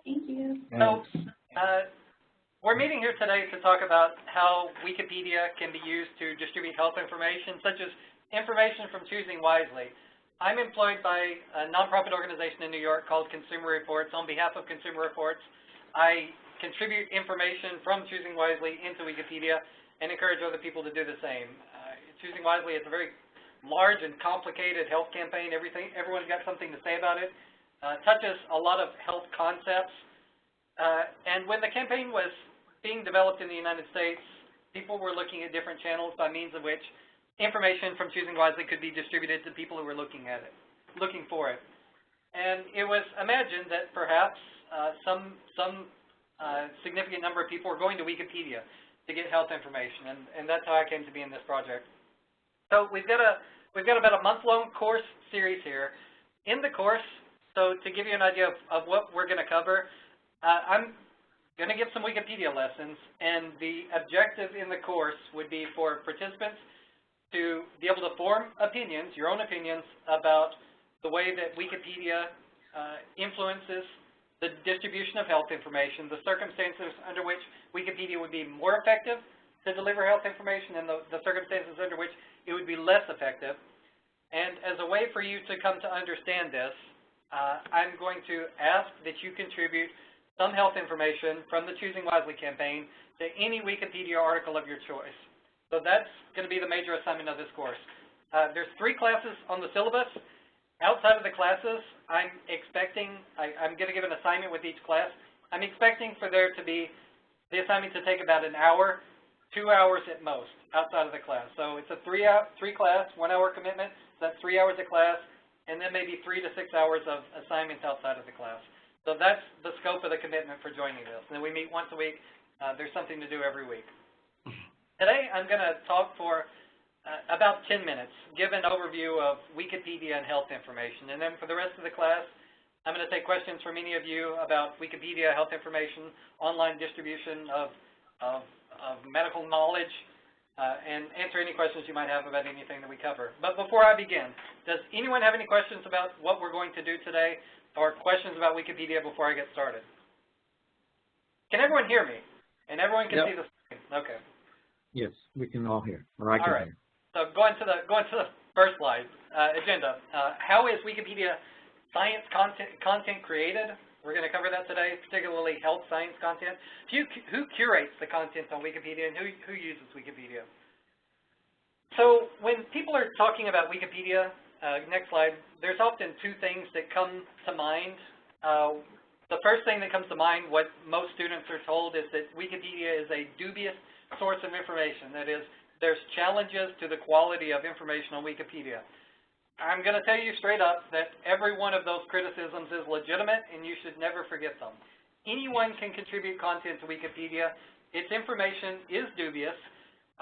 Thank you. So, we're meeting here today to talk about how Wikipedia can be used to distribute health information, such as information from Choosing Wisely. I'm employed by a nonprofit organization in New York called Consumer Reports. On behalf of Consumer Reports, I contribute information from Choosing Wisely into Wikipedia and encourage other people to do the same. Choosing Wisely is a very large and complicated health campaign. Everyone's got something to say about it. Touches a lot of health concepts. And when the campaign was being developed in the United States, people were looking at different channels by means of which information from Choosing Wisely could be distributed to people who were looking for it. And it was imagined that perhaps some significant number of people were going to Wikipedia to get health information, and that's how I came to be in this project. So we've got about a month-long course series here. In the course, so to give you an idea of what we're going to cover, I'm going to give some Wikipedia lessons, and the objective in the course would be for participants to be able to form opinions, your own opinions, about the way that Wikipedia influences the distribution of health information, the circumstances under which Wikipedia would be more effective to deliver health information, and the circumstances under which it would be less effective. And as a way for you to come to understand this, I'm going to ask that you contribute some health information from the Choosing Wisely campaign to any Wikipedia article of your choice. So that's going to be the major assignment of this course. There's 3 classes on the syllabus. Outside of the classes, I'm going to give an assignment with each class. I'm expecting for there to be the assignment to take about an hour, 2 hours at most, outside of the class. So it's a 3-class, 1-hour commitment. So that's 3 hours of class, and then maybe 3 to 6 hours of assignments outside of the class. So that's the scope of the commitment for joining this. And then we meet once a week. There's something to do every week. Today, I'm going to talk for about 10 minutes, give an overview of Wikipedia and health information. And then for the rest of the class, I'm going to take questions from any of you about Wikipedia, health information, online distribution of medical knowledge, and answer any questions you might have about anything that we cover. But before I begin, does anyone have any questions about what we're going to do today, or questions about Wikipedia before I get started? Can everyone hear me? And everyone can see the screen? Okay. Yes, we can all hear. Or I can hear. So going to the first slide, agenda. How is Wikipedia science content created? We're going to cover that today, particularly health science content. Who curates the content on Wikipedia, and who uses Wikipedia? So when people are talking about Wikipedia, next slide, there's often 2 things that come to mind. The first thing that comes to mind, what most students are told, is that Wikipedia is a dubious source of information. That is, there's challenges to the quality of information on Wikipedia. I'm going to tell you straight up that every one of those criticisms is legitimate, and you should never forget them. Anyone can contribute content to Wikipedia. Its information is dubious.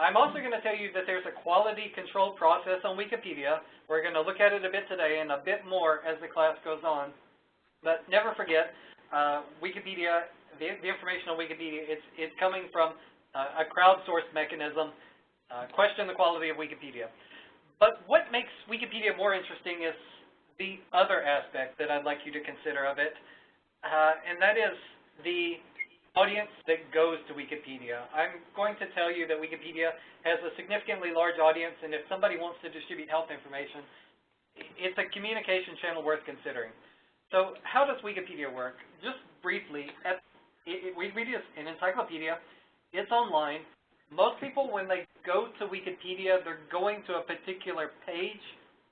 I'm also going to tell you that there's a quality control process on Wikipedia. We're going to look at it a bit today and a bit more as the class goes on. But never forget, Wikipedia, the information on Wikipedia, it's coming from a crowdsourced mechanism. Question the quality of Wikipedia. But what makes Wikipedia more interesting is the other aspect that I'd like you to consider of it, and that is the audience that goes to Wikipedia. I'm going to tell you that Wikipedia has a significantly large audience, and if somebody wants to distribute health information, it's a communication channel worth considering. So how does Wikipedia work? Just briefly, Wikipedia is an encyclopedia. It's online. Most people, when they go to Wikipedia, they're going to a particular page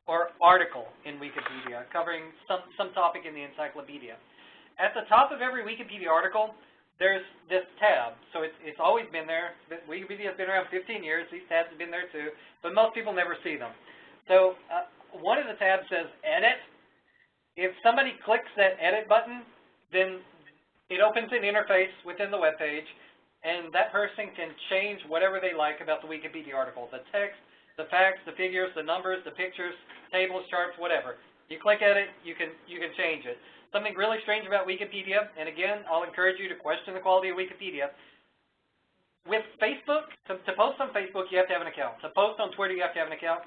or article in Wikipedia covering some topic in the encyclopedia. At the top of every Wikipedia article, there's this tab. So it's always been there. Wikipedia has been around 15 years. These tabs have been there too, but most people never see them. So one of the tabs says Edit. If somebody clicks that Edit button, then it opens an interface within the web page, and that person can change whatever they like about the Wikipedia article, the text, the facts, the figures, the numbers, the pictures, tables, charts, whatever. You click at it, you can change it. Something really strange about Wikipedia, and again, I'll encourage you to question the quality of Wikipedia. With Facebook, to post on Facebook, you have to have an account. To post on Twitter, you have to have an account.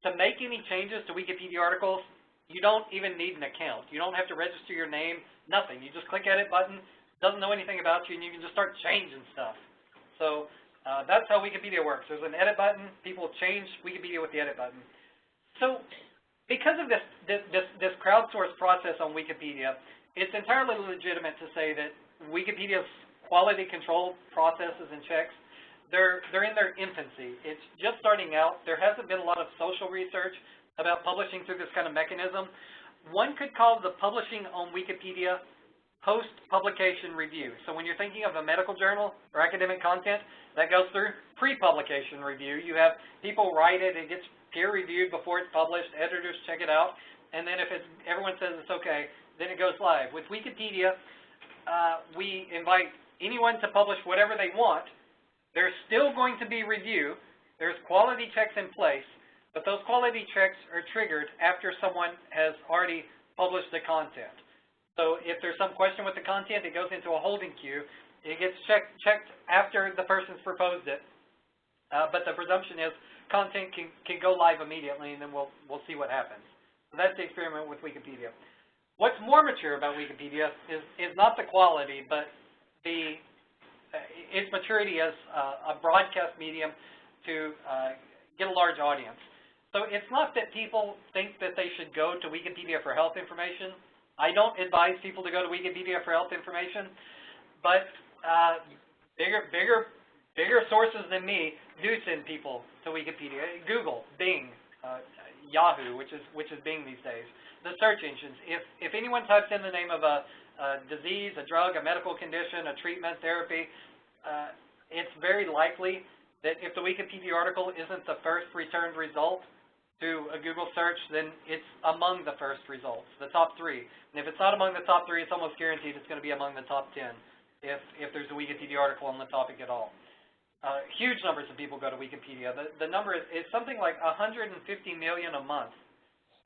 To make any changes to Wikipedia articles, you don't even need an account. You don't have to register your name, nothing. You just click edit button, doesn't know anything about you, and you can just start changing stuff. So that's how Wikipedia works. There's an edit button. People change Wikipedia with the edit button. So because of this crowdsourced process on Wikipedia, it's entirely legitimate to say that Wikipedia's quality control processes and checks, they're in their infancy. It's just starting out. There hasn't been a lot of social research about publishing through this kind of mechanism. One could call the publishing on Wikipedia post-publication review. So when you're thinking of a medical journal or academic content, that goes through pre-publication review. You have people write it, it gets peer-reviewed before it's published, editors check it out, and then if everyone says it's okay, then it goes live. With Wikipedia, we invite anyone to publish whatever they want. There's still going to be review. There's quality checks in place, but those quality checks are triggered after someone has already published the content. So if there's some question with the content, it goes into a holding queue. It gets checked after the person's proposed it, but the presumption is content can go live immediately, and then we'll see what happens. So that's the experiment with Wikipedia. What's more mature about Wikipedia is not the quality, but its maturity as a broadcast medium to get a large audience. So it's not that people think that they should go to Wikipedia for health information. I don't advise people to go to Wikipedia for health information, but bigger sources than me do send people to Wikipedia. Google, Bing, Yahoo, which is Bing these days. The search engines. If anyone types in the name of a disease, a drug, a medical condition, a treatment, therapy, it's very likely that if the Wikipedia article isn't the first returned result to a Google search, then it's among the first results, the top 3. And if it's not among the top 3, it's almost guaranteed it's going to be among the top 10 if there's a Wikipedia article on the topic at all. Huge numbers of people go to Wikipedia. The number is something like 150 million a month.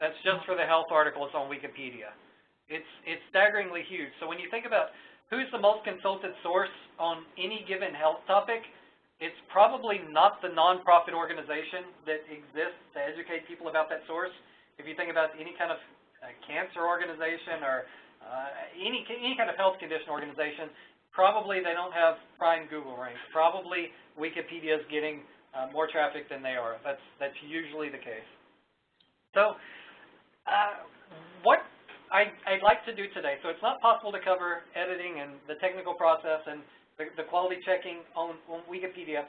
That's just for the health articles on Wikipedia. It's staggeringly huge. So when you think about who's the most consulted source on any given health topic, it's probably not the nonprofit organization that exists to educate people about that source. If you think about any kind of cancer organization or any kind of health condition organization, probably they don't have prime Google rank. Probably Wikipedia is getting more traffic than they are. That's usually the case. So what I'd like to do today, so it's not possible to cover editing and the technical process and the quality checking on Wikipedia.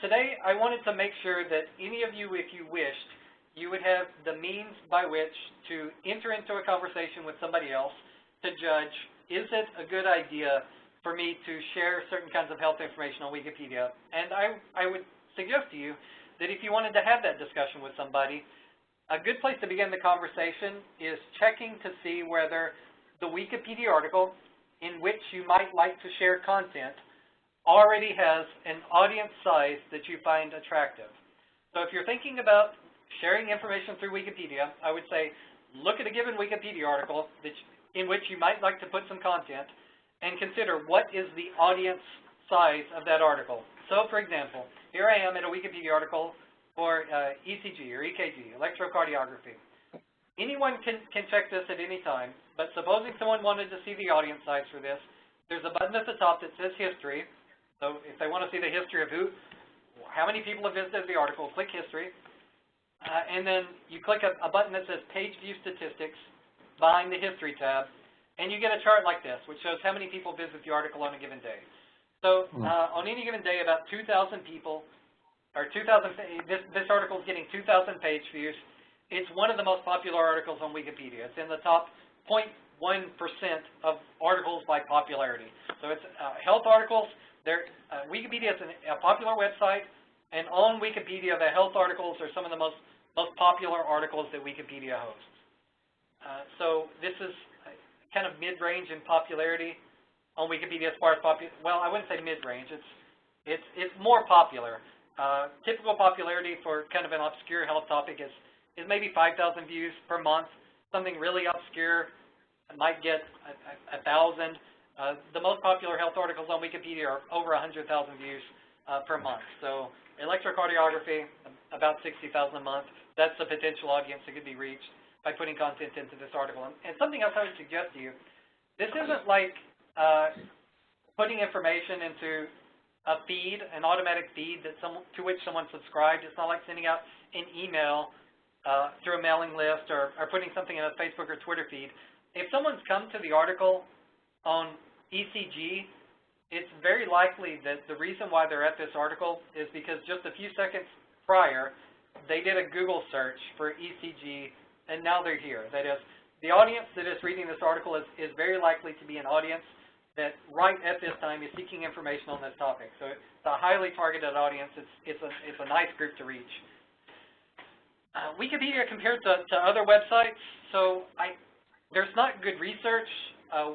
Today, I wanted to make sure that any of you, if you wished, you would have the means by which to enter into a conversation with somebody else to judge, is it a good idea for me to share certain kinds of health information on Wikipedia? And I would suggest to you that if you wanted to have that discussion with somebody, a good place to begin the conversation is checking to see whether the Wikipedia article in which you might like to share content already has an audience size that you find attractive. So if you're thinking about sharing information through Wikipedia, I would say look at a given Wikipedia article in which you might like to put some content and consider what is the audience size of that article. So for example, here I am at a Wikipedia article for ECG or EKG, electrocardiography. Anyone can check this at any time, but supposing someone wanted to see the audience size for this, there's a button at the top that says history. So if they want to see the history of how many people have visited the article, click history. And then you click a button that says page view statistics behind the history tab, and you get a chart like this, which shows how many people visit the article on a given day. So on any given day, about 2,000 people, or 2,000, this article is getting 2,000 page views. It's one of the most popular articles on Wikipedia. It's in the top 0.1% of articles by popularity. So it's health articles. Wikipedia is a popular website, and on Wikipedia, the health articles are some of the most popular articles that Wikipedia hosts. So this is kind of mid-range in popularity on Wikipedia as far as well, I wouldn't say mid-range. It's more popular. Typical popularity for kind of an obscure health topic is maybe 5,000 views per month. Something really obscure might get 1,000. The most popular health articles on Wikipedia are over 100,000 views per month. So electrocardiography, about 60,000 a month. That's the potential audience that could be reached by putting content into this article. And something else I would suggest to you, This isn't like putting information into a feed, an automatic feed to which someone subscribed. It's not like sending out an email through a mailing list or putting something in a Facebook or Twitter feed. If someone's come to the article on ECG, it's very likely that the reason why they're at this article is because just a few seconds prior, they did a Google search for ECG, and now they're here. That is, the audience that is reading this article is very likely to be an audience that right at this time is seeking information on this topic. So it's a highly targeted audience. It's a nice group to reach. Wikipedia compared to other websites, so there's not good research.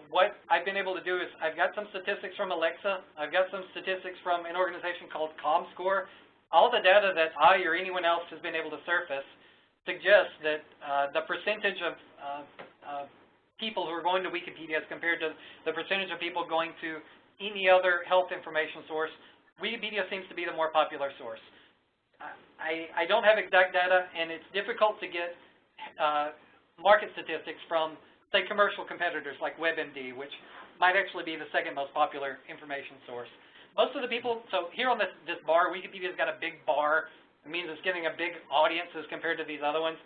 What I've been able to do is I've got some statistics from Alexa. I've got some statistics from an organization called ComScore. All the data that I or anyone else has been able to surface suggests that the percentage of people who are going to Wikipedia as compared to the percentage of people going to any other health information source, Wikipedia seems to be the more popular source. I don't have exact data, and it's difficult to get market statistics from, say, commercial competitors like WebMD, which might actually be the second most popular information source. Most of the people, so here on this bar, Wikipedia's got a big bar. It means it's getting a big audience as compared to these other ones.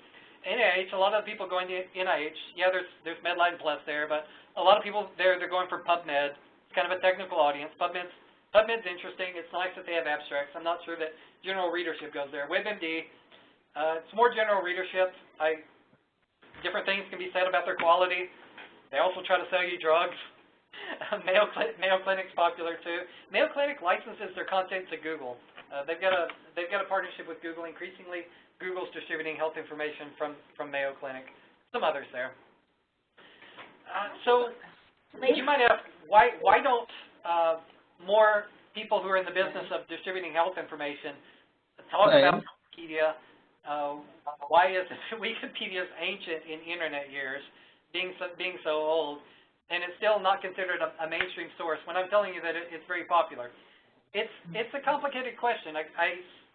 NIH, a lot of the people going to NIH, yeah, there's Medline Plus there, but a lot of people there, they're going for PubMed. It's kind of a technical audience. PubMed's interesting. It's nice that they have abstracts. I'm not sure that general readership goes there. WebMD, it's more general readership. Different things can be said about their quality. They also try to sell you drugs. Mayo Clinic's popular too. Mayo Clinic licenses their content to Google. They've got a partnership with Google. Increasingly, Google's distributing health information from Mayo Clinic. Some others there. So you might ask, why don't more people who are in the business of distributing health information talk about Wikipedia? Why is Wikipedia's ancient in internet years, being so old, and it's still not considered a mainstream source when I'm telling you that it's very popular? It's a complicated question.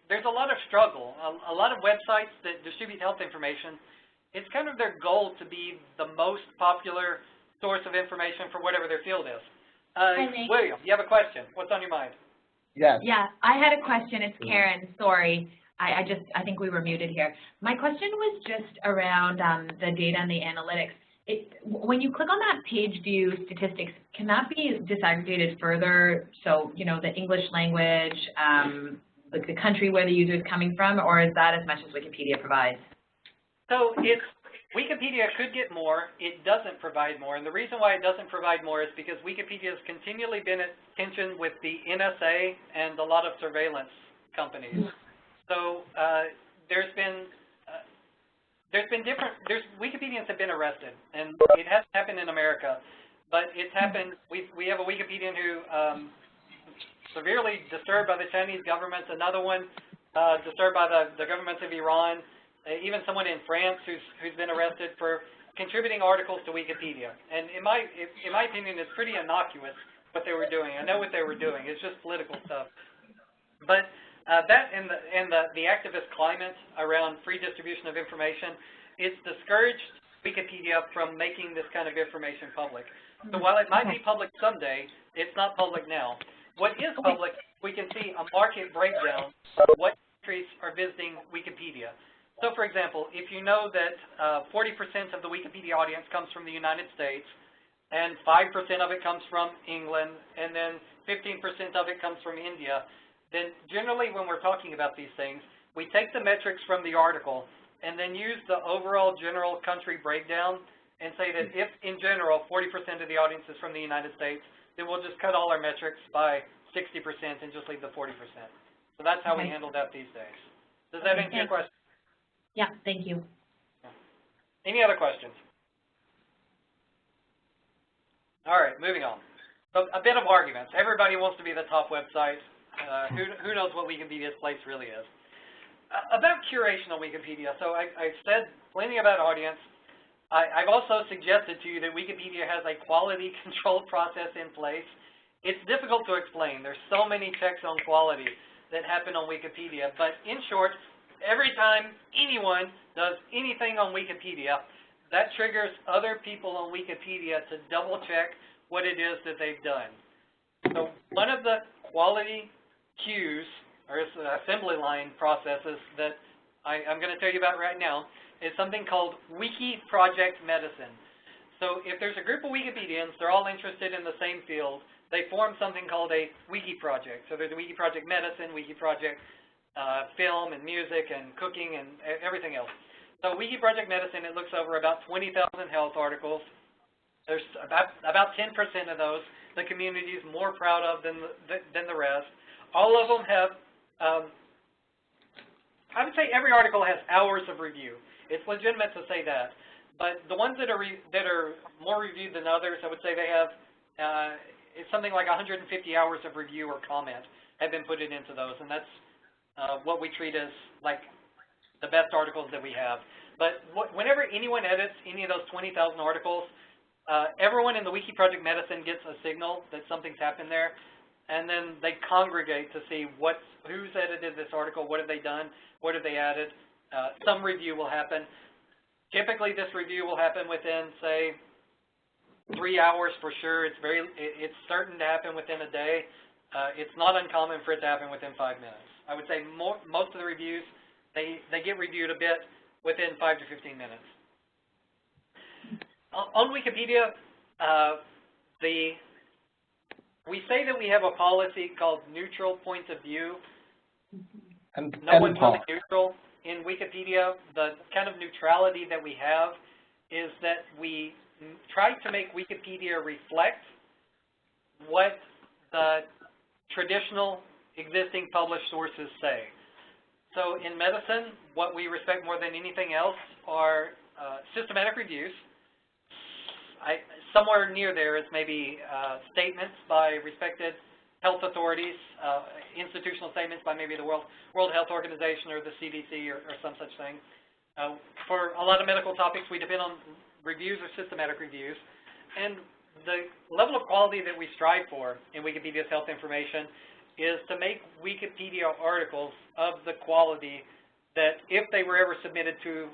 There's a lot of struggle. A lot of websites that distribute health information, it's kind of their goal to be the most popular source of information for whatever their field is. William, you have a question. What's on your mind? Yes. Yeah, I had a question. It's Karen. Sorry. I think we were muted here. My question was just around the data and the analytics. When you click on that page view statistics, can that be disaggregated further? So, you know, the English language, like the country where the user is coming from, or is that as much as Wikipedia provides? So Wikipedia could get more. It doesn't provide more. And the reason why it doesn't provide more is because Wikipedia has continually been at tension with the NSA and a lot of surveillance companies. So Wikipedians have been arrested, and it hasn't happened in America, but it's happened. We have a Wikipedian who severely disturbed by the Chinese government, another one disturbed by the governments of Iran, even someone in France who's been arrested for contributing articles to Wikipedia. And in my opinion, it's pretty innocuous what they were doing. I know what they were doing. It's just political stuff. But that and the activist climate around free distribution of information, it's discouraged Wikipedia from making this kind of information public. So while it might be public someday, it's not public now. What is public, we can see a market breakdown of what countries are visiting Wikipedia. So for example, if you know that 40% of the Wikipedia audience comes from the United States, and 5% of it comes from England, and then 15% of it comes from India, then generally when we're talking about these things, we take the metrics from the article and then use the overall general country breakdown and say that if, in general, 40% of the audience is from the United States, then we'll just cut all our metrics by 60% and just leave the 40%. So that's how we handle that these days. Does that answer your question? Yeah, thank you. Yeah. Any other questions? All right, moving on. So a bit of arguments. Everybody wants to be the top website. Who knows what Wikipedia's place really is? About curation on Wikipedia, so I've said plenty about audience. I've also suggested to you that Wikipedia has a quality control process in place. It's difficult to explain. There's so many checks on quality that happen on Wikipedia, but in short, every time anyone does anything on Wikipedia, that triggers other people on Wikipedia to double check what it is that they've done. So one of the quality queues, or assembly line processes that I'm going to tell you about right now, is something called Wiki Project Medicine. So if there's a group of Wikipedians, they're all interested in the same field, they form something called a Wiki project. So there's a Wiki Project Medicine, Wiki Project Film and Music and Cooking and everything else. So Wiki Project Medicine, it looks over about 20,000 health articles. There's about 10% of those the community is more proud of than the rest. All of them have, I would say every article has hours of review. It's legitimate to say that. But the ones that are more reviewed than others, I would say they have, it's something like 150 hours of review or comment have been put into those, and that's what we treat as like the best articles that we have. But whenever anyone edits any of those 20,000 articles, everyone in the Wiki Project Medicine gets a signal that something's happened there, and then they congregate to see who's edited this article, what have they done, what have they added. Some review will happen. Typically, this review will happen within, say, 3 hours for sure. It's certain to happen within a day. It's not uncommon for it to happen within 5 minutes. I would say most of the reviews, they get reviewed a bit within 5 to 15 minutes. On Wikipedia, we say that we have a policy called neutral point of view. No one's really neutral. In Wikipedia, the kind of neutrality that we have is that we try to make Wikipedia reflect what the traditional existing published sources say. So in medicine, what we respect more than anything else are systematic reviews. Somewhere near there is maybe statements by respected health authorities, institutional statements by maybe the World Health Organization or the CDC or some such thing. For a lot of medical topics, we depend on reviews or systematic reviews. And the level of quality that we strive for in Wikipedia's health information is to make Wikipedia articles of the quality that if they were ever submitted to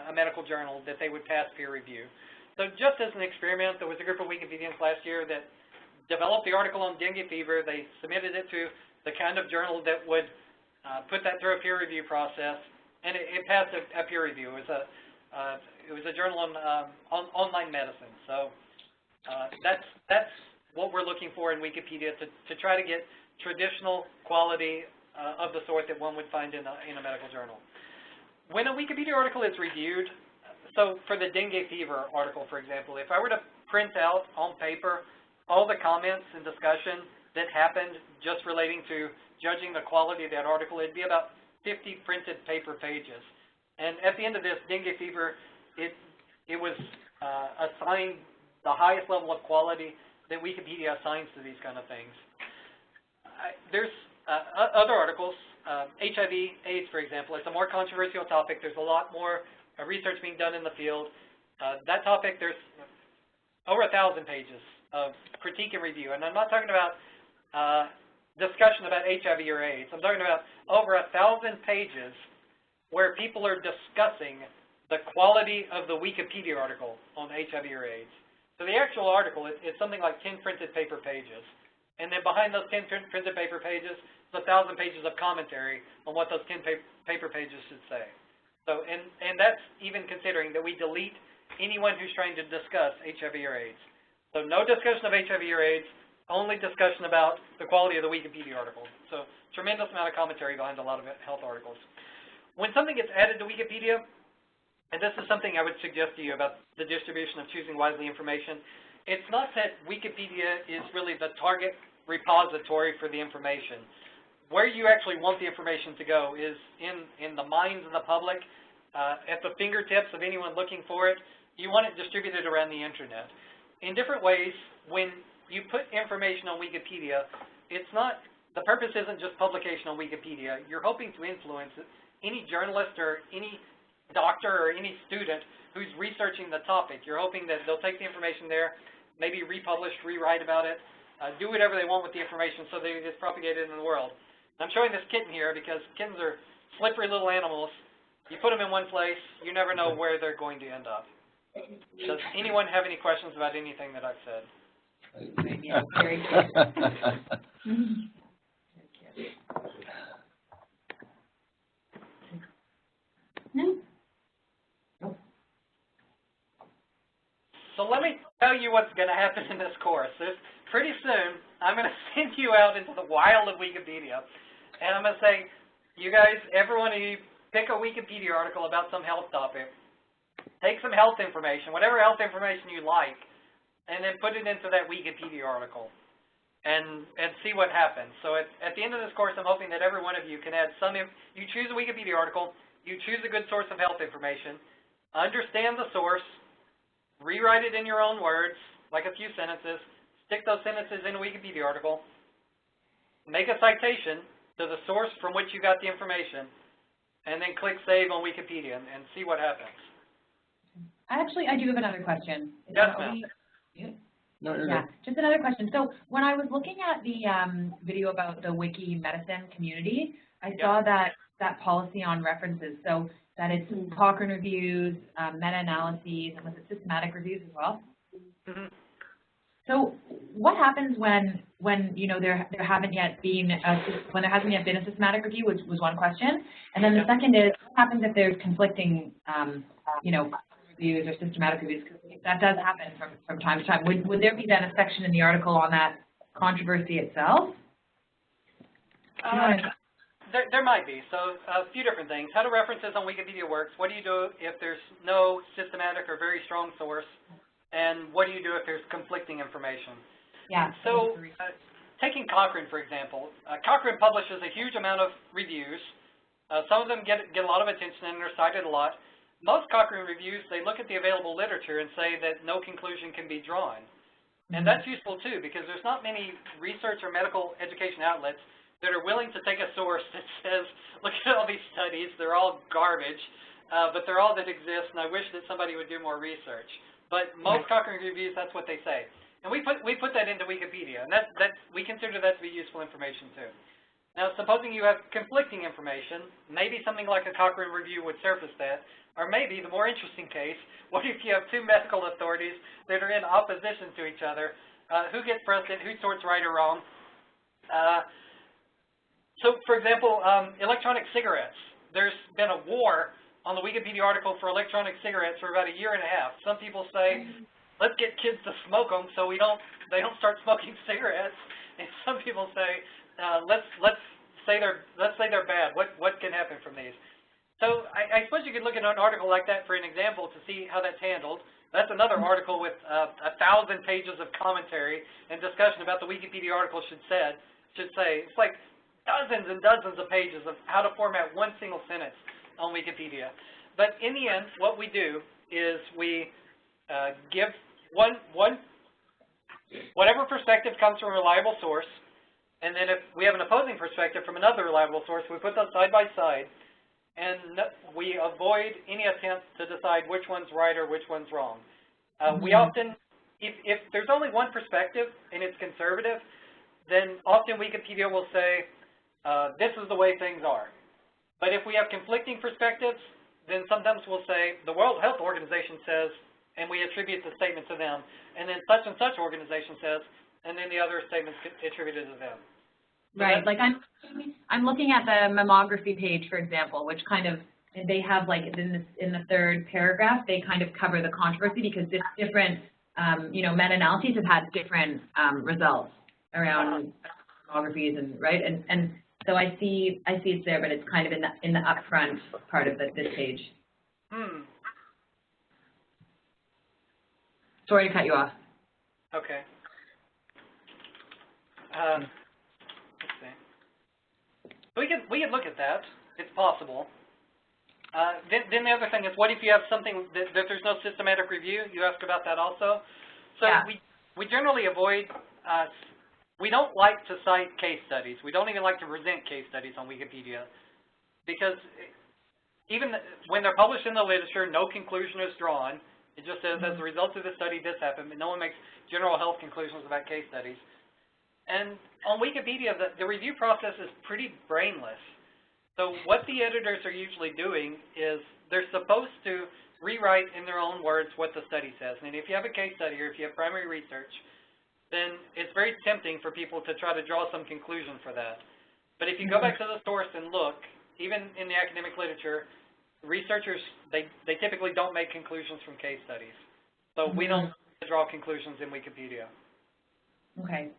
a medical journal, that they would pass peer review. So just as an experiment, there was a group of Wikipedians last year that developed the article on dengue fever. They submitted it to the kind of journal that would put that through a peer review process, and it passed a peer review. It was a journal on online medicine. So that's what we're looking for in Wikipedia, to try to get traditional quality of the sort that one would find in a medical journal. When a Wikipedia article is reviewed, so for the dengue fever article, for example, if I were to print out on paper all the comments and discussion that happened just relating to judging the quality of that article, it'd be about 50 printed paper pages. And at the end of this, dengue fever, it was assigned the highest level of quality that Wikipedia assigns to these kind of things. There's other articles, HIV/AIDS, for example. It's a more controversial topic. There's a lot more research being done in the field. That topic, there's over 1,000 pages of critique and review. And I'm not talking about discussion about HIV or AIDS. I'm talking about over 1,000 pages where people are discussing the quality of the Wikipedia article on HIV or AIDS. So the actual article, it's something like 10 printed paper pages. And then behind those 10 printed paper pages, is 1,000 pages of commentary on what those 10 paper pages should say. So, and that's even considering that we delete anyone who's trying to discuss HIV or AIDS. So no discussion of HIV or AIDS, only discussion about the quality of the Wikipedia article. So tremendous amount of commentary behind a lot of health articles. When something gets added to Wikipedia, and this is something I would suggest to you about the distribution of choosing wisely information, it's not that Wikipedia is really the target repository for the information. Where you actually want the information to go is in the minds of the public, at the fingertips of anyone looking for it. You want it distributed around the internet. In different ways, when you put information on Wikipedia, it's not, the purpose isn't just publication on Wikipedia. You're hoping to influence any journalist or any doctor or any student who's researching the topic. You're hoping that they'll take the information there, maybe republish, rewrite about it, do whatever they want with the information so that it gets propagated in the world. I'm showing this kitten here because kittens are slippery little animals. You put them in one place, you never know where they're going to end up. Does anyone have any questions about anything that I've said? Yeah, very good. No. So let me tell you what's going to happen in this course. Pretty soon, I'm going to send you out into the wild of Wikipedia, and I'm going to say, you guys, everyone, you pick a Wikipedia article about some health topic, take some health information, whatever health information you like, and then put it into that Wikipedia article and see what happens. So at the end of this course, I'm hoping that every one of you can add some, you choose a Wikipedia article, you choose a good source of health information, understand the source, rewrite it in your own words, like a few sentences, stick those sentences in a Wikipedia article, make a citation to the source from which you got the information, and then click Save on Wikipedia and see what happens. I do have another question. Yes, ma'am. No, you're Yeah, good. just another question. So when I was looking at the video about the Wiki medicine community, I saw that policy on references, so that it's Cochrane reviews, meta-analyses, and was it systematic reviews as well? Mm-hmm. So what happens when you know there hasn't yet been a systematic review, which was one question, and then the second is what happens if there's conflicting you know, reviews or systematic reviews? Because that does happen from time to time. Would there be then a section in the article on that controversy itself? There might be. So a few different things. How do references on Wikipedia works? What do you do if there's no systematic or very strong source? And what do you do if there's conflicting information? Yeah. So taking Cochrane, for example, Cochrane publishes a huge amount of reviews. Some of them get a lot of attention and are cited a lot. Most Cochrane reviews, they look at the available literature and say that no conclusion can be drawn. And that's useful too, because there's not many research or medical education outlets that are willing to take a source that says, look at all these studies, they're all garbage, but they're all that exist, and I wish that somebody would do more research. But most Cochrane reviews, that's what they say. And we put that into Wikipedia, and we consider that to be useful information too. Now, supposing you have conflicting information, maybe something like a Cochrane review would surface that, or maybe the more interesting case, what if you have two medical authorities that are in opposition to each other? Who gets precedent? Who sorts right or wrong? So, for example, electronic cigarettes. There's been a war on the Wikipedia article for electronic cigarettes for about a year and a half. Some people say, let's get kids to smoke them so they don't start smoking cigarettes. And some people say, let's say they're bad. What can happen from these? So I suppose you could look at an article like that for an example to see how that's handled. That's another article with 1,000 pages of commentary and discussion about the Wikipedia article should say. It's like dozens and dozens of pages of how to format one single sentence on Wikipedia. But in the end, what we do is we give whatever perspective comes from a reliable source, and then if we have an opposing perspective from another reliable source, we put those side by side, and we avoid any attempt to decide which one's right or which one's wrong. We often, if there's only one perspective and it's conservative, then often Wikipedia will say, this is the way things are. But if we have conflicting perspectives, then sometimes we'll say, the World Health Organization says, and we attribute the statement to them, and then such and such organization says, and then the other statements attributed to them. So right, like I'm looking at the mammography page, for example, which kind of, they have like in the third paragraph, they kind of cover the controversy because different, you know, meta-analyses have had different results around mammographies and right, and so I see it's there, but it's kind of in the upfront part of this page. Sorry to cut you off. Okay. Let's see. We can look at that. It's possible. Then the other thing is, what if you have something that there's no systematic review? You asked about that also. So yeah. we generally avoid. We don't like to cite case studies. We don't even like to present case studies on Wikipedia because even when they're published in the literature, no conclusion is drawn. It just says, as a result of this study, this happened, but no one makes general health conclusions about case studies. And on Wikipedia, the review process is pretty brainless. So what the editors are usually doing is they're supposed to rewrite in their own words what the study says. And if you have a case study or if you have primary research, then it's very tempting for people to try to draw some conclusion for that. But if you go back to the source and look, even in the academic literature, researchers, they typically don't make conclusions from case studies. So we don't draw conclusions in Wikipedia. Okay.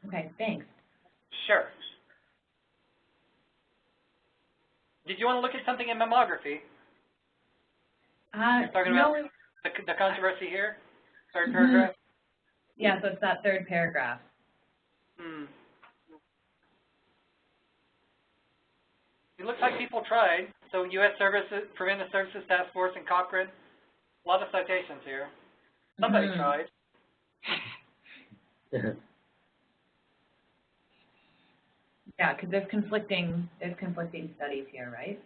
Okay, thanks. Sure. Did you want to look at something in mammography? You're talking about the controversy here? Third paragraph? Yeah, so it's that third paragraph. It looks like people tried. So U.S. Services, Preventive Services Task Force and Cochrane, a lot of citations here. Somebody tried. Yeah, because there's conflicting studies here, right?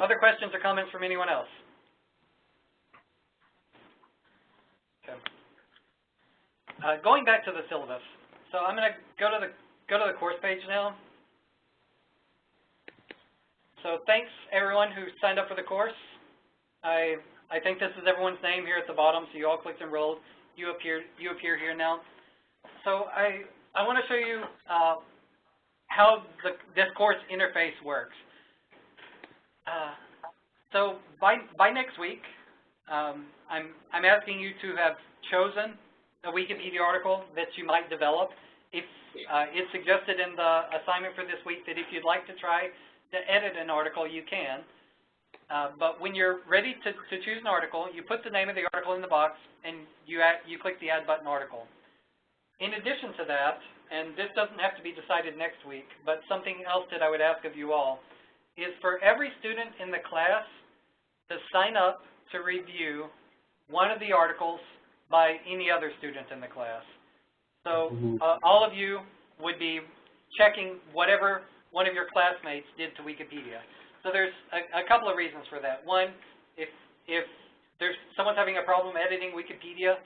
Other questions or comments from anyone else? Okay. Going back to the syllabus. So I'm going to go to the course page now. So thanks everyone who signed up for the course. I think this is everyone's name here at the bottom, so you all clicked enrolled. You appear here now. So I want to show you how this course interface works. So by next week, I'm asking you to have chosen a Wikipedia article that you might develop. If it's suggested in the assignment for this week that if you'd like to try to edit an article, you can. But when you're ready to choose an article, you put the name of the article in the box and you click the Add Button article. In addition to that, and this doesn't have to be decided next week, but something else that I would ask of you all is for every student in the class to sign up to review one of the articles by any other student in the class. So all of you would be checking whatever one of your classmates did to Wikipedia. So there's a couple of reasons for that. One, if there's someone's having a problem editing Wikipedia,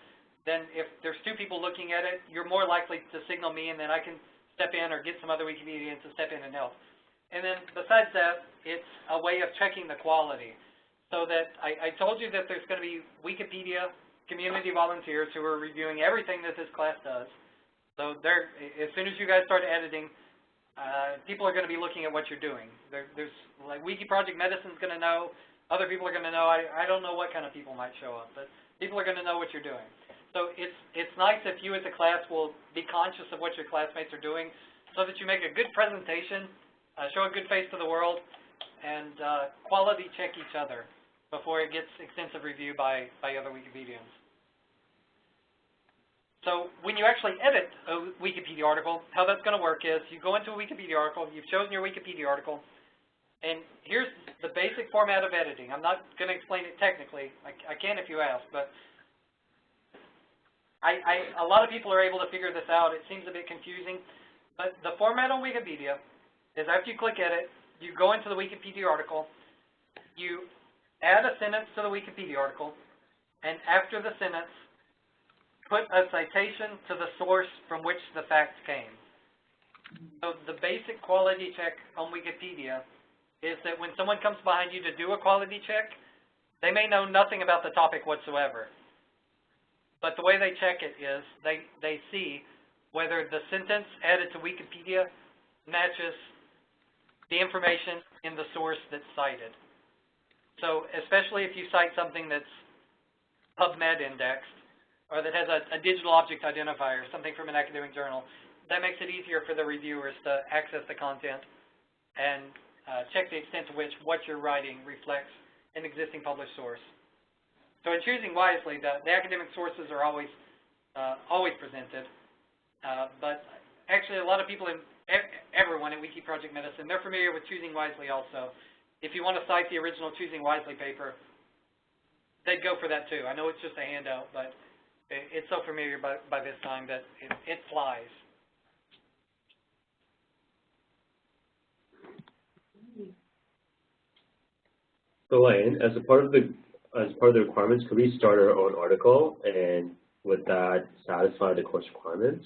then if there's two people looking at it, you're more likely to signal me, and then I can step in or get some other Wikipedians to step in and help. And then besides that, it's a way of checking the quality. So that I told you that there's going to be Wikipedia community volunteers who are reviewing everything that this class does. So as soon as you guys start editing, people are going to be looking at what you're doing. There's like Wiki Project Medicine's going to know. Other people are going to know. I don't know what kind of people might show up, but people are going to know what you're doing. So it's nice if you as a class will be conscious of what your classmates are doing so that you make a good presentation, show a good face to the world, and quality check each other before it gets extensive review by other Wikipedians. So when you actually edit a Wikipedia article, how that's going to work is you go into a Wikipedia article, you've chosen your Wikipedia article, and here's the basic format of editing. I'm not going to explain it technically. I can if you ask, but a lot of people are able to figure this out. It seems a bit confusing, but the format on Wikipedia is after you click edit, you go into the Wikipedia article, you add a sentence to the Wikipedia article, and after the sentence, put a citation to the source from which the facts came. So the basic quality check on Wikipedia is that when someone comes behind you to do a quality check, they may know nothing about the topic whatsoever. But the way they check it is they see whether the sentence added to Wikipedia matches the information in the source that's cited. So especially if you cite something that's PubMed indexed, or that has a digital object identifier, something from an academic journal, that makes it easier for the reviewers to access the content and check the extent to which what you're writing reflects an existing published source. So in choosing wisely, the academic sources are always presented, but actually a lot of people, everyone in Wiki Project Medicine, they're familiar with choosing wisely also. If you want to cite the original Choosing Wisely paper, they'd go for that too. I know it's just a handout, but it's so familiar by this time that it flies. So, Elaine, as part of the requirements, could we start our own article, and would that satisfy the course requirements?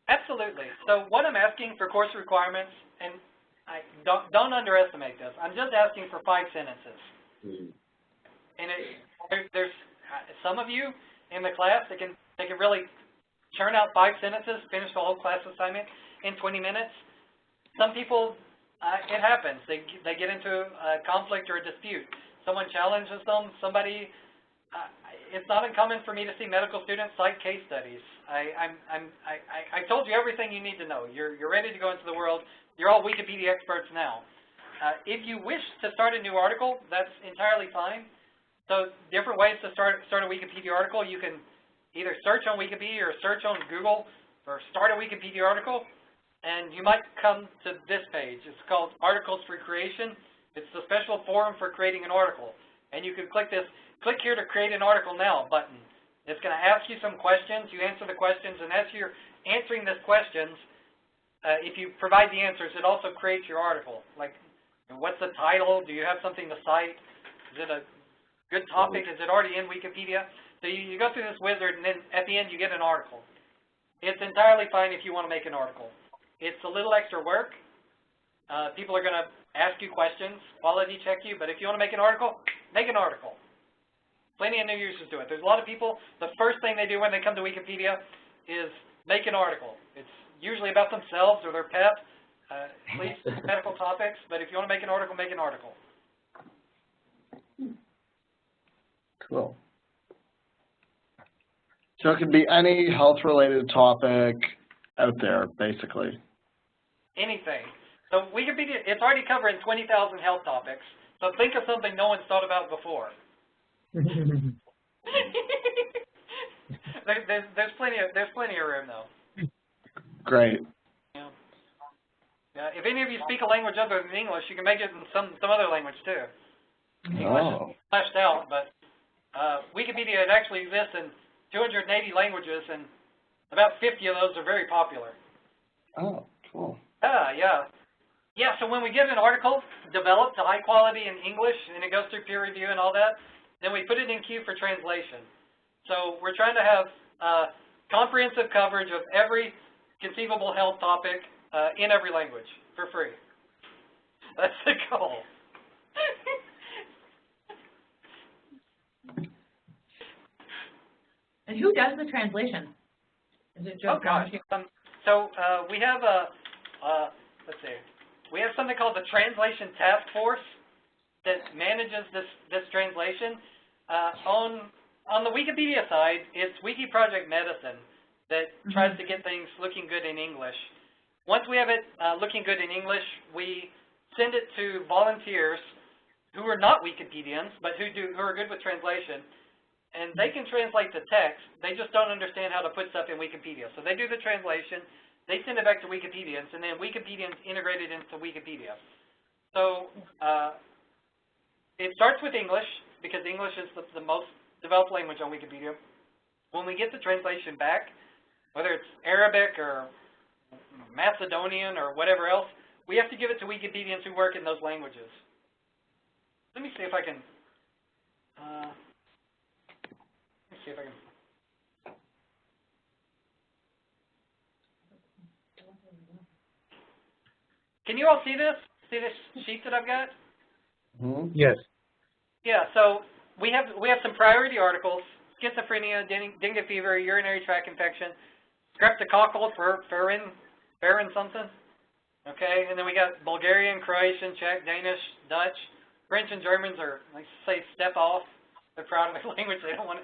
Absolutely. So what I'm asking for course requirements, and I don't underestimate this. I'm just asking for 5 sentences. And there's some of you in the class that can really churn out 5 sentences, finish the whole class assignment in 20 minutes. Some people, it happens. They get into a conflict or a dispute. Someone challenges them. Somebody. It's not uncommon for me to see medical students cite case studies. I told you everything you need to know. You're ready to go into the world. You're all Wikipedia experts now. If you wish to start a new article, that's entirely fine. So different ways to start a Wikipedia article. You can either search on Wikipedia or search on Google or start a Wikipedia article, and you might come to this page. It's called Articles for Creation. It's the special forum for creating an article. And you can click here to create an article now button. It's going to ask you some questions. You answer the questions, and as you're answering these questions, if you provide the answers, it also creates your article. Like, what's the title? Do you have something to cite? Is it a good topic? Is it already in Wikipedia? So you go through this wizard, and then at the end you get an article. It's entirely fine if you want to make an article. It's a little extra work. People are going to ask you questions, quality check you, but if you want to make an article, make an article. Plenty of new users do it. There's a lot of people, the first thing they do when they come to Wikipedia is make an article. It's usually about themselves or their pet, at least medical topics, but if you want to make an article, make an article. Cool. So it could be any health-related topic out there, basically. Anything. So Wikipedia, it's already covering 20,000 health topics, so think of something no one's thought about before. there's plenty of room though. Great. Yeah. If any of you speak a language other than English, you can make it in some other language too. English is fleshed out, but Wikipedia, it actually exists in 280 languages, and about 50 of those are very popular. Oh, cool. Yeah, so when we get an article developed to high quality in English, and it goes through peer review and all that, then we put it in queue for translation. So we're trying to have comprehensive coverage of every conceivable health topic in every language for free. That's the goal. And who does the translation? Is it just So we have let's see. We have something called the Translation Task Force that manages this translation. On the Wikipedia side, it's Wiki Project Medicine that tries to get things looking good in English. Once we have it looking good in English, we send it to volunteers who are not Wikipedians, but who are good with translation. And they can translate the text. They just don't understand how to put stuff in Wikipedia. So they do the translation. They send it back to Wikipedians, and then Wikipedians integrate it into Wikipedia. So it starts with English, because English is the most developed language on Wikipedia. When we get the translation back, whether it's Arabic or Macedonian or whatever else, we have to give it to Wikipedians who work in those languages. Let me see if I can... Can you all see this? See this sheet that I've got? Yes. Yeah, so we have some priority articles: schizophrenia, dengue fever, urinary tract infection, streptococcal Ferrin something. Okay, and then we got Bulgarian, Croatian, Czech, Danish, Dutch, French, and Germans are, like, say, step off. They're proud of their language. They don't want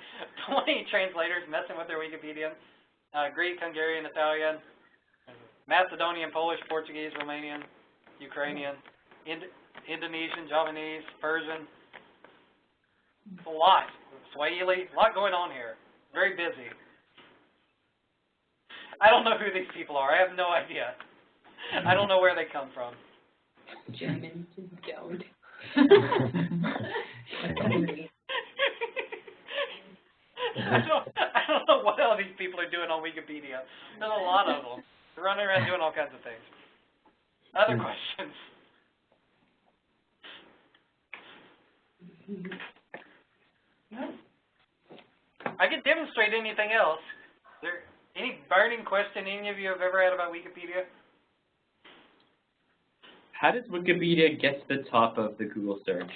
any translators messing with their Wikipedia. Greek, Hungarian, Italian, Macedonian, Polish, Portuguese, Romanian, Ukrainian, Indonesian, Javanese, Persian. It's a lot. Swahili, a lot going on here. Very busy. I don't know who these people are. I have no idea. I don't know where they come from. Germans just don't. I don't know what all these people are doing on Wikipedia. There's a lot of them. They're running around doing all kinds of things. Other questions? I can demonstrate anything else. Any burning question any of you have ever had about Wikipedia? How does Wikipedia get to the top of the Google search?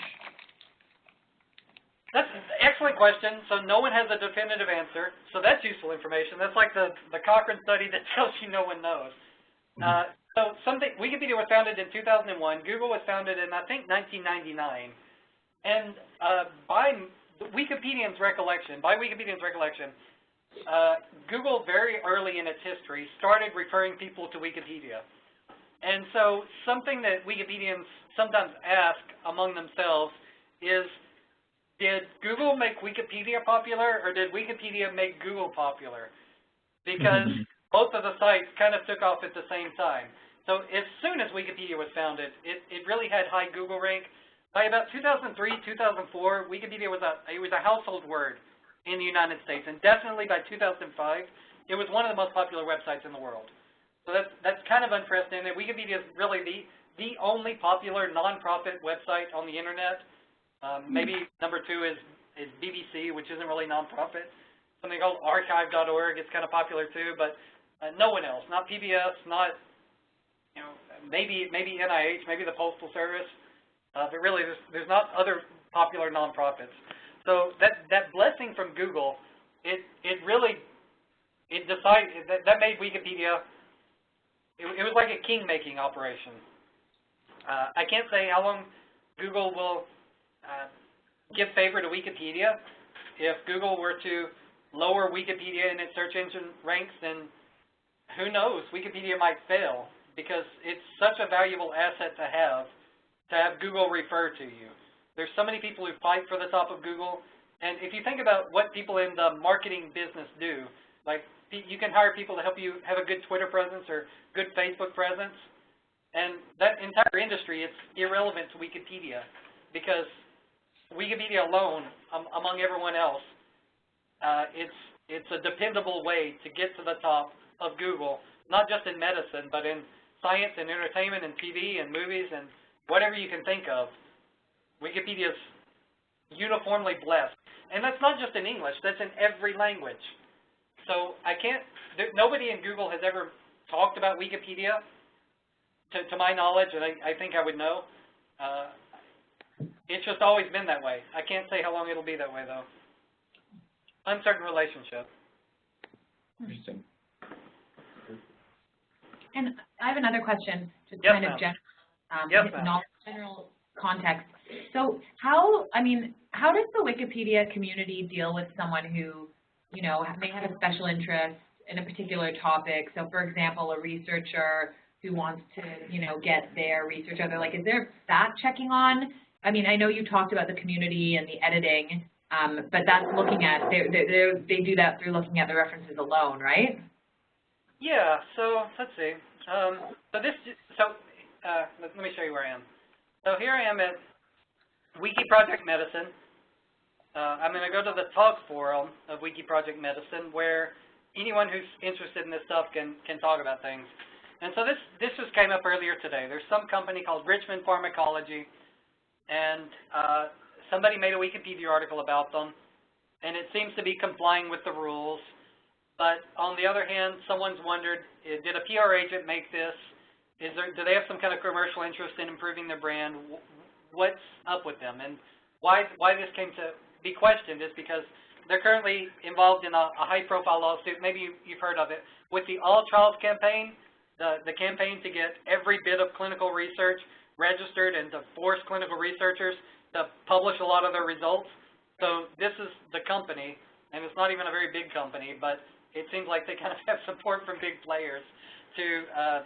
That's an excellent question. So no one has a definitive answer. So that's useful information. That's like the Cochrane study that tells you no one knows. So Wikipedia was founded in 2001. Google was founded in, I think, 1999. And by Wikipedians' recollection, Google very early in its history started referring people to Wikipedia. And so something that Wikipedians sometimes ask among themselves is, did Google make Wikipedia popular, or did Wikipedia make Google popular? Because both of the sites kind of took off at the same time. So as soon as Wikipedia was founded, it really had high Google rank. By about 2003, 2004, Wikipedia was a household word in the United States, and definitely by 2005, it was one of the most popular websites in the world. So that's kind of unprecedented. Wikipedia is really the only popular nonprofit website on the internet. Maybe number 2 is BBC, which isn't really nonprofit. Something called archive.org is kind of popular too, but no one else. Not PBS, not, maybe NIH, maybe the Postal Service, but really there's not other popular nonprofits. So that blessing from Google, it decided that made Wikipedia. It was like a king-making operation. I can't say how long Google will give favor to Wikipedia. If Google were to lower Wikipedia in its search engine ranks, then who knows? Wikipedia might fail because it's such a valuable asset to have Google refer to you. There's so many people who fight for the top of Google, and if you think about what people in the marketing business do, like you can hire people to help you have a good Twitter presence or good Facebook presence, and that entire industry is irrelevant to Wikipedia because Wikipedia alone, among everyone else, it's a dependable way to get to the top of Google, not just in medicine, but in science and entertainment and TV and movies and whatever you can think of. Wikipedia is uniformly blessed. And that's not just in English, that's in every language. So nobody in Google has ever talked about Wikipedia, to my knowledge, and I think I would know. It's just always been that way. I can't say how long it'll be that way, though. Uncertain relationship. Interesting. And I have another question, just Yes, kind of general context. So how does the Wikipedia community deal with someone who, may have a special interest in a particular topic? So for example, a researcher who wants to, get their research out there, like, is there fact checking on? I mean, I know you talked about the community and the editing, but that's looking at, they do that through looking at the references alone, right? Yeah, so let's see. Let me show you where I am. So here I am at Wiki Project Medicine. I'm going to go to the talk forum of Wiki Project Medicine, where anyone who's interested in this stuff can talk about things. And so this just came up earlier today. There's some company called Richmond Pharmacology, and somebody made a Wikipedia article about them, and it seems to be complying with the rules. But on the other hand, someone's wondered, did a PR agent make this? Do they have some kind of commercial interest in improving their brand? What's up with them? And why this came to be questioned is because they're currently involved in a high-profile lawsuit. Maybe you've heard of it. With the All Trials campaign, the campaign to get every bit of clinical research registered and to force clinical researchers to publish a lot of their results. So this is the company, and it's not even a very big company, but it seems like they kind of have support from big players to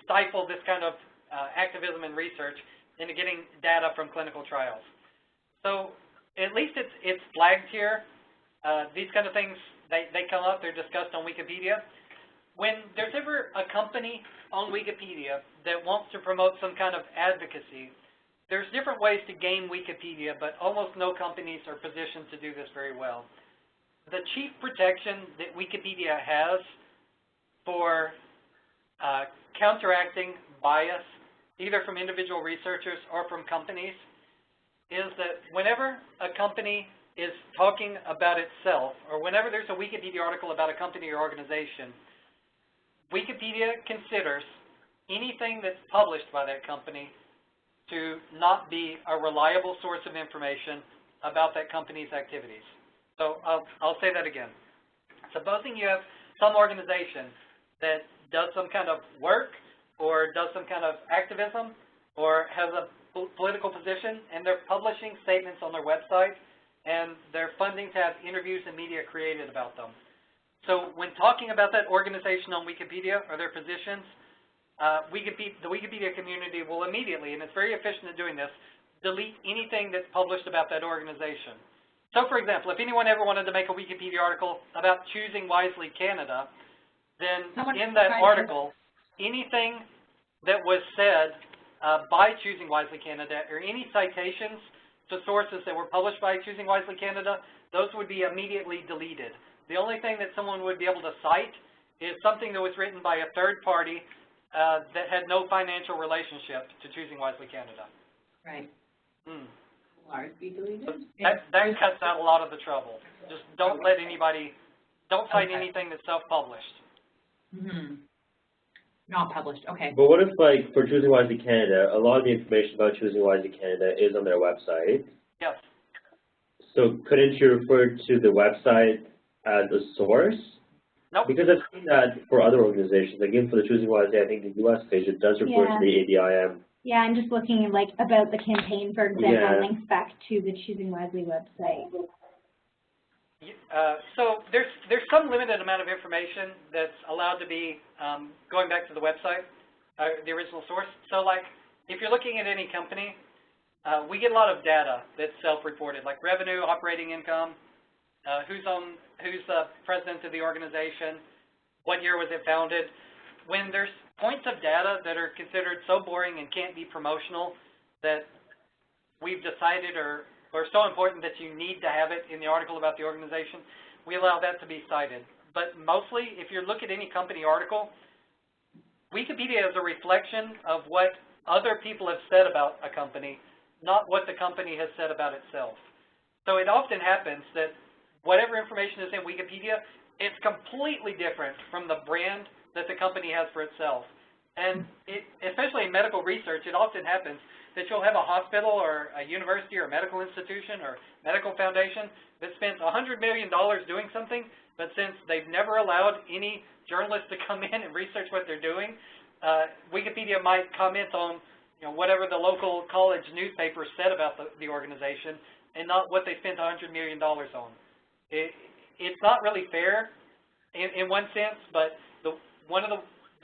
stifle this kind of activism and research into getting data from clinical trials. So at least it's flagged here. These kind of things, they come up, they're discussed on Wikipedia. When there's ever a company on Wikipedia that wants to promote some kind of advocacy, there's different ways to game Wikipedia, but almost no companies are positioned to do this very well. The chief protection that Wikipedia has for counteracting bias, either from individual researchers or from companies, is that whenever a company is talking about itself, or whenever there's a Wikipedia article about a company or organization, Wikipedia considers anything that's published by that company to not be a reliable source of information about that company's activities. So I'll say that again. Supposing you have some organization that does some kind of work or does some kind of activism or has a political position, and they're publishing statements on their website, and they're funding to have interviews and media created about them. So when talking about that organization on Wikipedia or their positions, the Wikipedia community will immediately, and it's very efficient at doing this, delete anything that's published about that organization. So for example, if anyone ever wanted to make a Wikipedia article about Choosing Wisely Canada, then in that article, anything that was said by Choosing Wisely Canada or any citations to sources that were published by Choosing Wisely Canada, those would be immediately deleted. The only thing that someone would be able to cite is something that was written by a third party that had no financial relationship to Choosing Wisely Canada. Right. Mm. Will ours be deleted? That cuts out a lot of the trouble. Just don't let anybody, don't cite anything that's self-published. Mm-hmm. Not published, okay. But what if, like, for Choosing Wisely Canada, a lot of the information about Choosing Wisely Canada is on their website? Yes. So couldn't you refer to the website as a source? Nope. Because I've seen that for other organizations. Again, for the Choosing Wisely, I think the U.S. page, it does refer to the ADIM. Yeah, I'm just looking at, like, about the campaign, for example, links back to the Choosing Wisely website. So there's some limited amount of information that's allowed to be going back to the website, the original source. So like if you're looking at any company, we get a lot of data that's self-reported, like revenue, operating income, who's the president of the organization, what year was it founded. When there's points of data that are considered so boring and can't be promotional that we've decided are so important that you need to have it in the article about the organization, we allow that to be cited. But mostly, if you look at any company article, Wikipedia is a reflection of what other people have said about a company, not what the company has said about itself. So it often happens that whatever information is in Wikipedia, it's completely different from the brand that the company has for itself. And especially in medical research, it often happens that you'll have a hospital or a university or a medical institution or medical foundation that spends $100 million doing something, but since they've never allowed any journalists to come in and research what they're doing, Wikipedia might comment on whatever the local college newspaper said about the organization and not what they spent $100 million on. It's not really fair in one sense, but the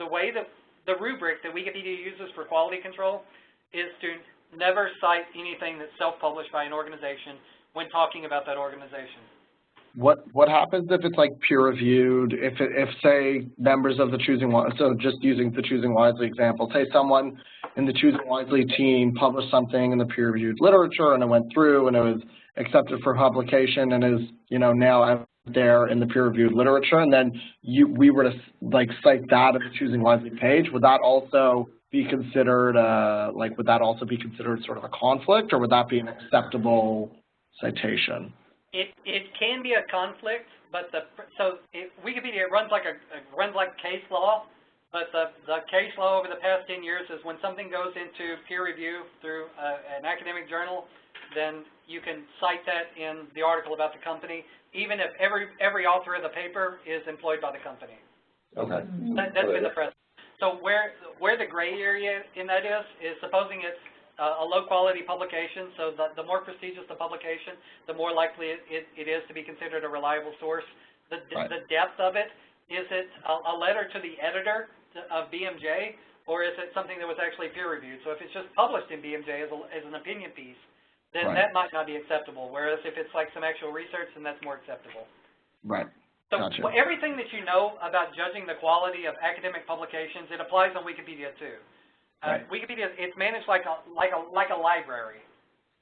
way that the rubric that Wikipedia uses for quality control is to never cite anything that's self-published by an organization when talking about that organization. What happens if it's like peer-reviewed? If say members of the Choosing Wisely, so just using the Choosing Wisely example, say someone in the Choosing Wisely team published something in the peer-reviewed literature and it went through and it was accepted for publication and is now out there in the peer-reviewed literature, and then we were to like cite that at the Choosing Wisely page, would that also be considered would that also be considered sort of a conflict, or would that be an acceptable citation? It can be a conflict, but Wikipedia runs like case law, but the case law over the past 10 years is when something goes into peer review through an academic journal, then you can cite that in the article about the company, even if every author of the paper is employed by the company. Okay. That's been the precedent. So where the gray area in that is supposing it's a low-quality publication, so the more prestigious the publication, the more likely it is to be considered a reliable source. The depth of it, is it a letter to the editor of BMJ, or is it something that was actually peer-reviewed? So if it's just published in BMJ as an opinion piece, then that might not be acceptable, whereas if it's like some actual research, then that's more acceptable. Right. So gotcha. Everything that you know about judging the quality of academic publications, it applies on Wikipedia too. Wikipedia, it's managed like a library.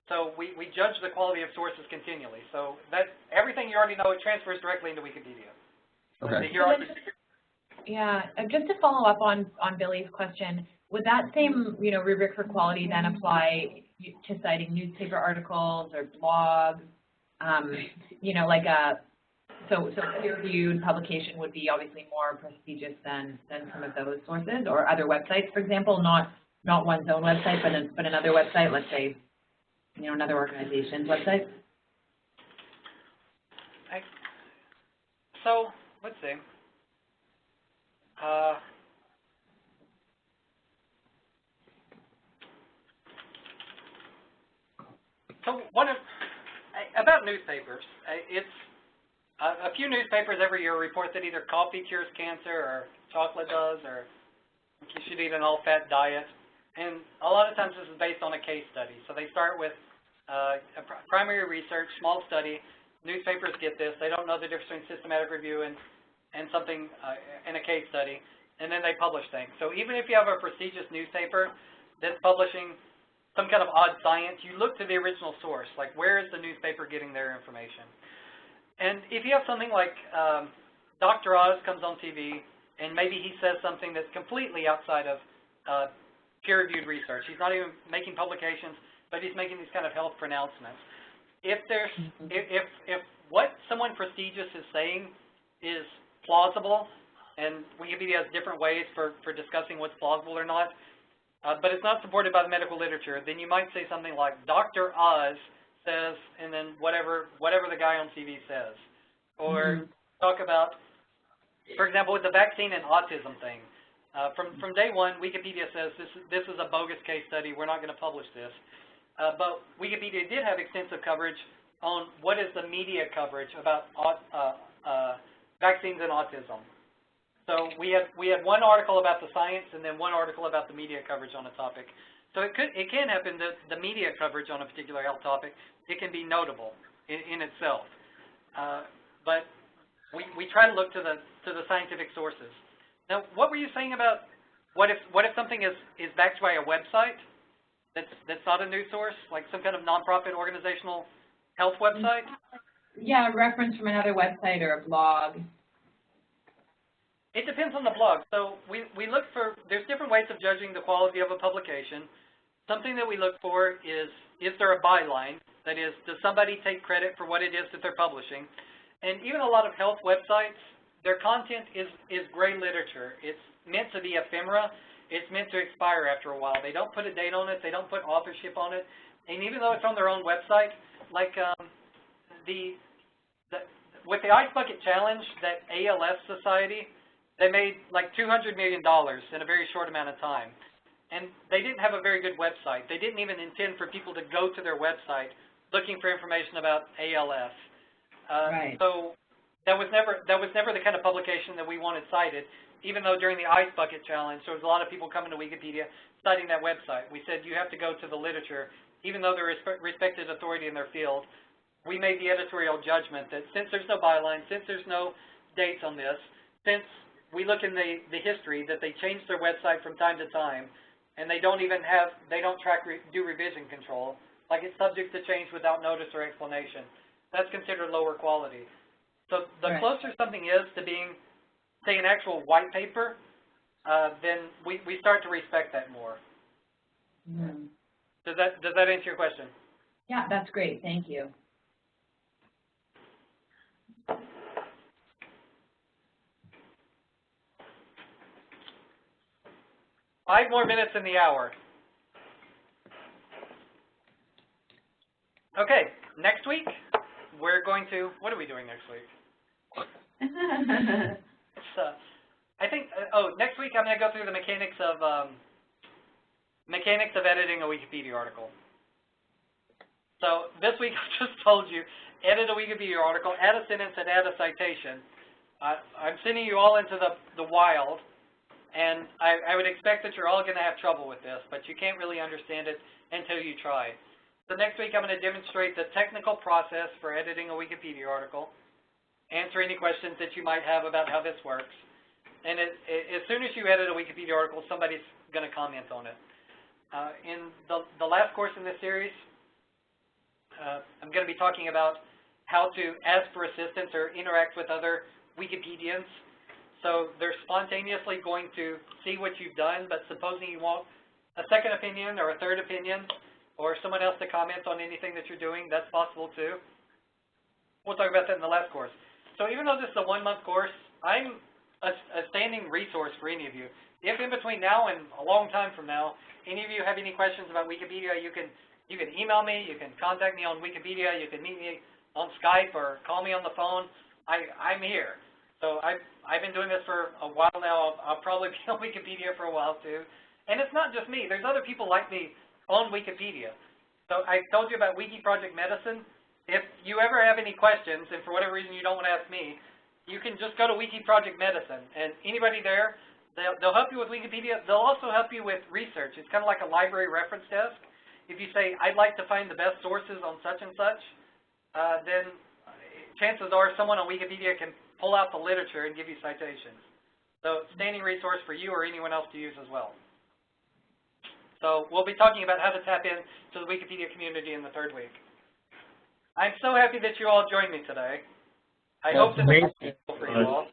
So we judge the quality of sources continually. So that everything you already know, it transfers directly into Wikipedia. Okay. Just to follow up on Billy's question, would that same rubric for quality then apply to citing newspaper articles or blogs you know, like so peer-reviewed publication would be obviously more prestigious than some of those sources or other websites, for example, not one's own website, but another website, let's say, you know, another organization's website. So let's see. So about newspapers, it's a few newspapers every year report that either coffee cures cancer or chocolate does, or you should eat an all-fat diet. And a lot of times this is based on a case study. So they start with primary research, small study. Newspapers get this. They don't know the difference between systematic review and something in a case study. And then they publish things. So even if you have a prestigious newspaper that's publishing some kind of odd science, you look to the original source. Like, where is the newspaper getting their information? And if you have something like Dr. Oz comes on TV, and maybe he says something that's completely outside of peer-reviewed research. He's not even making publications, but he's making these kind of health pronouncements. If there's, if what someone prestigious is saying is plausible, and Wikipedia has different ways for discussing what's plausible or not, but it's not supported by the medical literature, then you might say something like Dr. Oz says, and then whatever the guy on TV says. Or talk about, for example, with the vaccine and autism thing. From day one, Wikipedia says this is a bogus case study. We're not going to publish this. But Wikipedia did have extensive coverage on what is the media coverage about vaccines and autism. So we had one article about the science and then one article about the media coverage on a topic. So it can happen that the media coverage on a particular health topic, it can be notable in itself. But we try to look to the scientific sources. Now, what were you saying about what if something is backed by a website that's not a news source, like some kind of nonprofit organizational health website? Yeah, a reference from another website or a blog. It depends on the blog. So we look for, there's different ways of judging the quality of a publication. Something that we look for is there a byline? That is, does somebody take credit for what it is that they're publishing? And even a lot of health websites, their content is gray literature. It's meant to be ephemera. It's meant to expire after a while. They don't put a date on it. They don't put authorship on it. And even though it's on their own website, like with the Ice Bucket Challenge, that ALS Society, they made like $200 million in a very short amount of time. And they didn't have a very good website. They didn't even intend for people to go to their website looking for information about ALS. Right. So that was never the kind of publication that we wanted cited, even though during the Ice Bucket Challenge, there was a lot of people coming to Wikipedia citing that website. We said you have to go to the literature, even though they're respected authority in their field. We made the editorial judgment that since there's no byline, since there's no dates on this, since we look in the history that they change their website from time to time, and they don't do revision control, like it's subject to change without notice or explanation. That's considered lower quality. So the closer something is to being, say, an actual white paper, then we start to respect that more. Mm-hmm. Does that answer your question? Yeah, that's great. Thank you. 5 more minutes in the hour. Okay, next week we're going to, what are we doing next week? I think, next week I'm going to go through the mechanics of editing a Wikipedia article. So this week I just told you, edit a Wikipedia article, add a sentence, and add a citation. I'm sending you all into the wild, and I would expect that you're all going to have trouble with this, but you can't really understand it until you try. So next week I'm going to demonstrate the technical process for editing a Wikipedia article, answer any questions that you might have about how this works, and as soon as you edit a Wikipedia article, somebody's going to comment on it. In the last course in this series, I'm going to be talking about how to ask for assistance or interact with other Wikipedians. So they're spontaneously going to see what you've done, but supposing you want a second opinion or a third opinion or someone else to comment on anything that you're doing, that's possible too. we'll talk about that in the last course. So even though this is a 1-month course, I'm a standing resource for any of you. If in between now and a long time from now, any of you have any questions about Wikipedia, you can email me, you can contact me on Wikipedia, you can meet me on Skype or call me on the phone. I'm here. So I've been doing this for a while now. I'll probably be on Wikipedia for a while too. And it's not just me. There's other people like me on Wikipedia. So I told you about Wiki Project Medicine. If you ever have any questions, and for whatever reason you don't want to ask me, you can just go to Wiki Project Medicine, and anybody there, they'll help you with Wikipedia. They'll also help you with research. It's kind of like a library reference desk. If you say, I'd like to find the best sources on such and such, then chances are someone on Wikipedia can pull out the literature and give you citations. So standing resource for you or anyone else to use as well. So we'll be talking about how to tap into the Wikipedia community in the 3rd week. I'm so happy that you all joined me today. I hope this was useful for you all.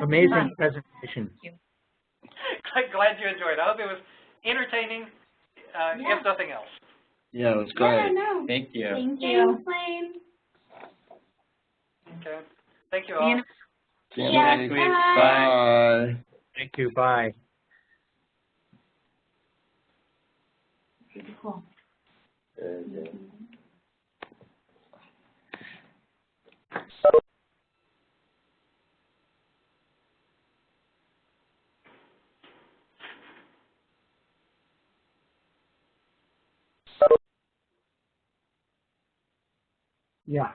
Amazing presentation. Glad you enjoyed it. I hope it was entertaining, if nothing else. Yeah, it was great. Yeah, no. Thank you. Thank you. Lane. Okay. Thank you all. See you Yeah, next week. bye. Bye. Thank you. Bye. Cool. Yeah.